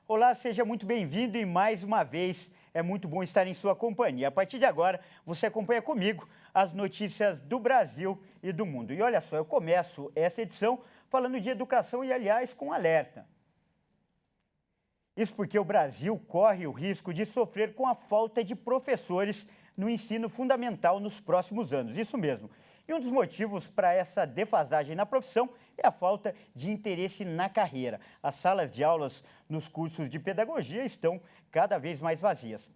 Olá, seja muito bem-vindo e mais uma vez é muito bom estar em sua companhia. A partir de agora, você acompanha comigo as notícias do Brasil e do mundo. E olha só, eu começo essa edição falando de educação e, aliás, com um alerta. Isso porque o Brasil corre o risco de sofrer com a falta de professores no ensino fundamental nos próximos anos. Isso mesmo. E um dos motivos para essa defasagem na profissão é a falta de interesse na carreira. As salas de aulas nos cursos de pedagogia estão cada vez mais vazias.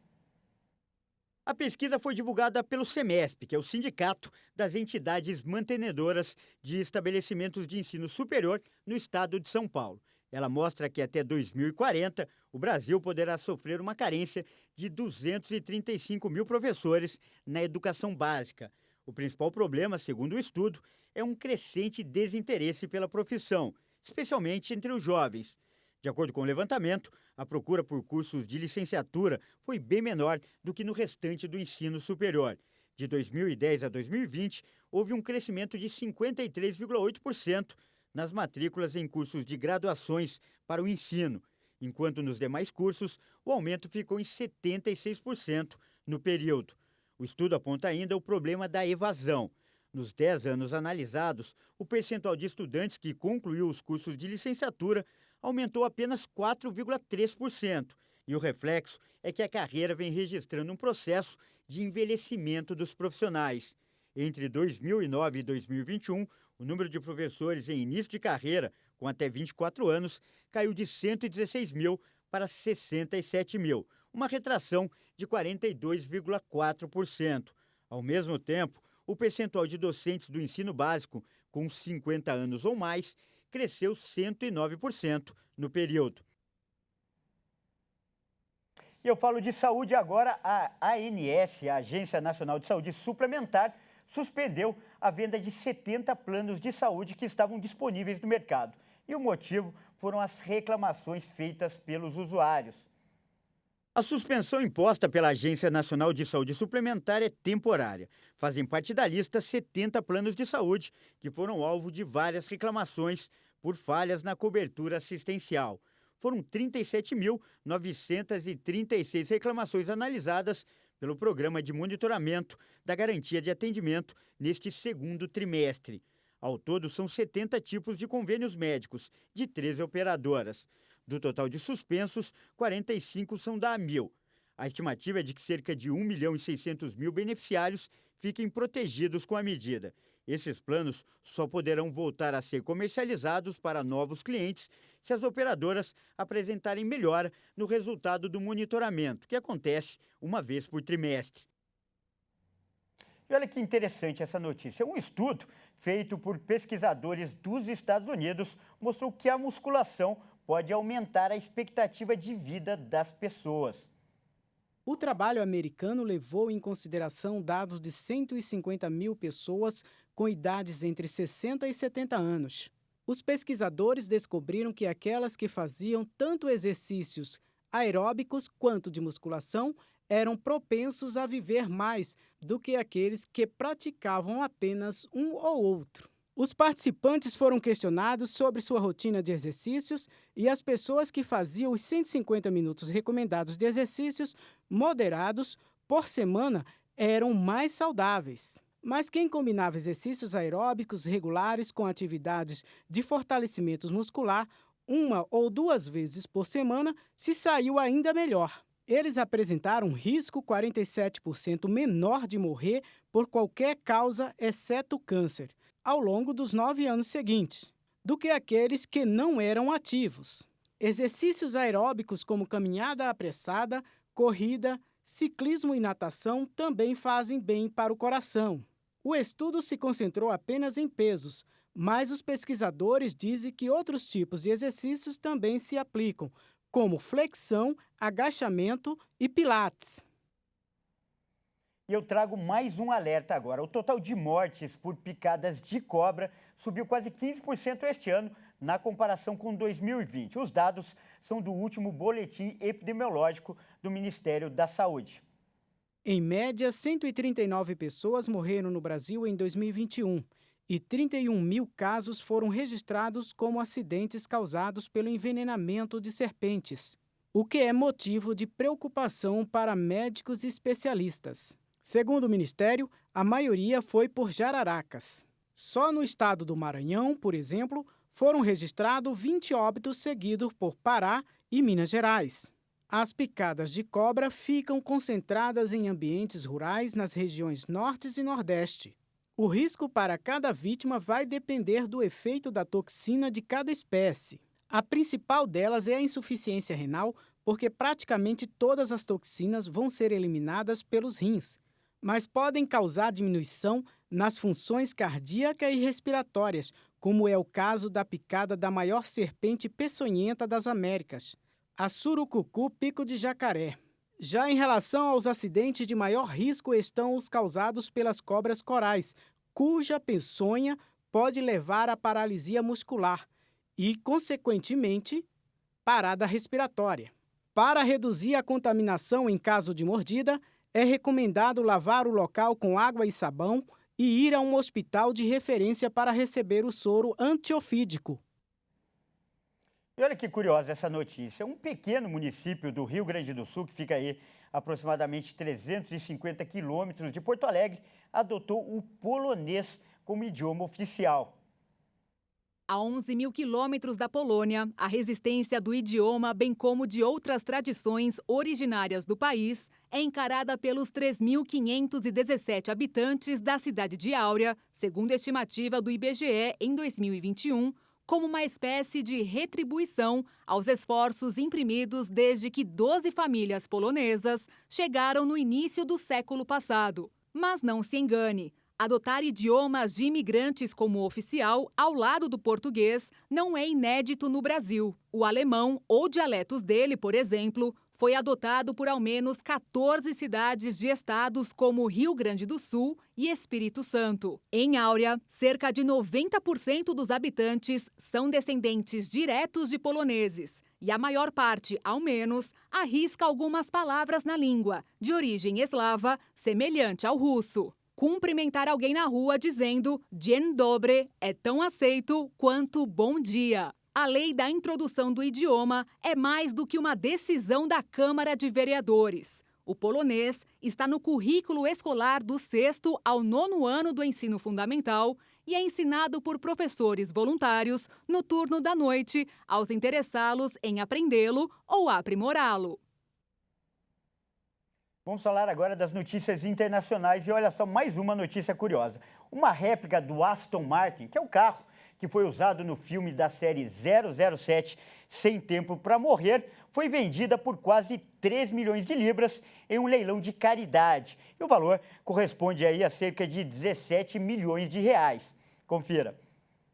A pesquisa foi divulgada pelo SEMESP, que é o Sindicato das Entidades Mantenedoras de Estabelecimentos de Ensino Superior no estado de São Paulo. Ela mostra que até 2040, o Brasil poderá sofrer uma carência de 235 mil professores na educação básica. O principal problema, segundo o estudo, é um crescente desinteresse pela profissão, especialmente entre os jovens. De acordo com o levantamento, a procura por cursos de licenciatura foi bem menor do que no restante do ensino superior. De 2010 a 2020, houve um crescimento de 53,8% nas matrículas em cursos de graduações para o ensino, enquanto nos demais cursos o aumento ficou em 76% no período. O estudo aponta ainda o problema da evasão. Nos 10 anos analisados, o percentual de estudantes que concluiu os cursos de licenciatura aumentou apenas 4,3%. E o reflexo é que a carreira vem registrando um processo de envelhecimento dos profissionais. Entre 2009 e 2021, o número de professores em início de carreira, com até 24 anos, caiu de 116 mil para 67 mil, uma retração de 42,4%. Ao mesmo tempo, o percentual de docentes do ensino básico com 50 anos ou mais cresceu 109% no período. E eu falo de saúde agora. A ANS, a Agência Nacional de Saúde Suplementar, suspendeu a venda de 70 planos de saúde que estavam disponíveis no mercado. E o motivo foram as reclamações feitas pelos usuários. A suspensão imposta pela Agência Nacional de Saúde Suplementar é temporária. Fazem parte da lista 70 planos de saúde que foram alvo de várias reclamações por falhas na cobertura assistencial. Foram 37.936 reclamações analisadas pelo Programa de Monitoramento da Garantia de Atendimento neste segundo trimestre. Ao todo, são 70 tipos de convênios médicos, de 13 operadoras. Do total de suspensos, 45 são da Amil. A estimativa é de que cerca de 1.600.000 beneficiários fiquem protegidos com a medida. Esses planos só poderão voltar a ser comercializados para novos clientes se as operadoras apresentarem melhora no resultado do monitoramento, que acontece uma vez por trimestre. E olha que interessante essa notícia. Um estudo feito por pesquisadores dos Estados Unidos mostrou que a musculação pode aumentar a expectativa de vida das pessoas. O trabalho americano levou em consideração dados de 150 mil pessoas com idades entre 60 e 70 anos. Os pesquisadores descobriram que aquelas que faziam tanto exercícios aeróbicos quanto de musculação eram propensos a viver mais do que aqueles que praticavam apenas um ou outro. Os participantes foram questionados sobre sua rotina de exercícios e as pessoas que faziam os 150 minutos recomendados de exercícios moderados por semana eram mais saudáveis. Mas quem combinava exercícios aeróbicos regulares com atividades de fortalecimento muscular, 1 ou 2 vezes por semana, se saiu ainda melhor. Eles apresentaram um risco 47% menor de morrer por qualquer causa, exceto câncer, ao longo dos 9 anos seguintes, do que aqueles que não eram ativos. Exercícios aeróbicos como caminhada apressada, corrida, ciclismo e natação também fazem bem para o coração. O estudo se concentrou apenas em pesos, mas os pesquisadores dizem que outros tipos de exercícios também se aplicam, como flexão, agachamento e pilates. E eu trago mais um alerta agora. O total de mortes por picadas de cobra subiu quase 15% este ano, na comparação com 2020. Os dados são do último boletim epidemiológico do Ministério da Saúde. Em média, 139 pessoas morreram no Brasil em 2021 e 31 mil casos foram registrados como acidentes causados pelo envenenamento de serpentes. o que é motivo de preocupação para médicos e especialistas. Segundo o Ministério, a maioria foi por jararacas. Só no estado do Maranhão, por exemplo, foram registrados 20 óbitos seguidos por Pará e Minas Gerais. As picadas de cobra ficam concentradas em ambientes rurais nas regiões Norte e Nordeste. O risco para cada vítima vai depender do efeito da toxina de cada espécie. A principal delas é a insuficiência renal, porque praticamente todas as toxinas vão ser eliminadas pelos rins, mas podem causar diminuição nas funções cardíaca e respiratórias, como é o caso da picada da maior serpente peçonhenta das Américas, a surucucu pico de jacaré. Já em relação aos acidentes de maior risco estão os causados pelas cobras corais, cuja peçonha pode levar à paralisia muscular e, consequentemente, parada respiratória. Para reduzir a contaminação em caso de mordida, é recomendado lavar o local com água e sabão e ir a um hospital de referência para receber o soro antiofídico. E olha que curiosa essa notícia. Um pequeno município do Rio Grande do Sul, que fica aí aproximadamente 350 quilômetros de Porto Alegre, adotou o polonês como idioma oficial. A 11 mil quilômetros da Polônia, a resistência do idioma, bem como de outras tradições originárias do país, é encarada pelos 3.517 habitantes da cidade de Áurea, segundo a estimativa do IBGE em 2021, como uma espécie de retribuição aos esforços imprimidos desde que 12 famílias polonesas chegaram no início do século passado. Mas não se engane. Adotar idiomas de imigrantes como oficial ao lado do português não é inédito no Brasil. O alemão, ou dialetos dele, por exemplo, foi adotado por ao menos 14 cidades de estados como Rio Grande do Sul e Espírito Santo. Em Áurea, cerca de 90% dos habitantes são descendentes diretos de poloneses. E a maior parte, ao menos, arrisca algumas palavras na língua, de origem eslava, semelhante ao russo. Cumprimentar alguém na rua dizendo Dzień dobry é tão aceito quanto bom dia. A lei da introdução do idioma é mais do que uma decisão da Câmara de Vereadores. O polonês está no currículo escolar do 6º ao 9º ano do ensino fundamental e é ensinado por professores voluntários no turno da noite aos interessá-los em aprendê-lo ou aprimorá-lo. Vamos falar agora das notícias internacionais e olha só mais uma notícia curiosa. Uma réplica do Aston Martin, que é o carro que foi usado no filme da série 007 Sem Tempo para Morrer, foi vendida por quase 3 milhões de libras em um leilão de caridade. E o valor corresponde aí a cerca de 17 milhões de reais. Confira.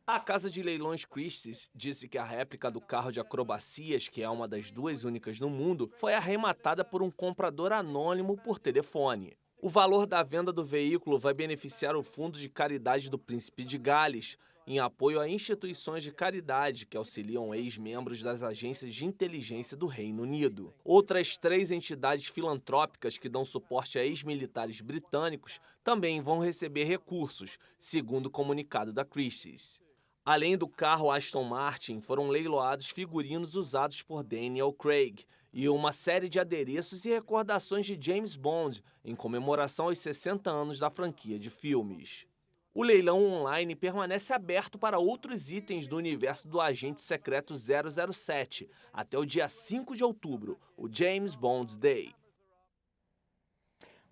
A casa de leilões Christie's disse que a réplica do carro de acrobacias, que é uma das 2 únicas no mundo, foi arrematada por um comprador anônimo por telefone. O valor da venda do veículo vai beneficiar o Fundo de Caridade do Príncipe de Gales, em apoio a instituições de caridade que auxiliam ex-membros das agências de inteligência do Reino Unido. Outras 3 entidades filantrópicas que dão suporte a ex-militares britânicos também vão receber recursos, segundo o comunicado da Christie's. Além do carro Aston Martin, foram leiloados figurinos usados por Daniel Craig e uma série de adereços e recordações de James Bond, em comemoração aos 60 anos da franquia de filmes. O leilão online permanece aberto para outros itens do universo do agente secreto 007, até o dia 5 de outubro, o James Bond Day.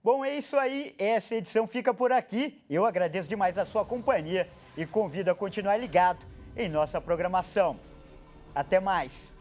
Bom, é isso aí. Essa edição fica por aqui. Eu agradeço demais a sua companhia e convido a continuar ligado em nossa programação. Até mais!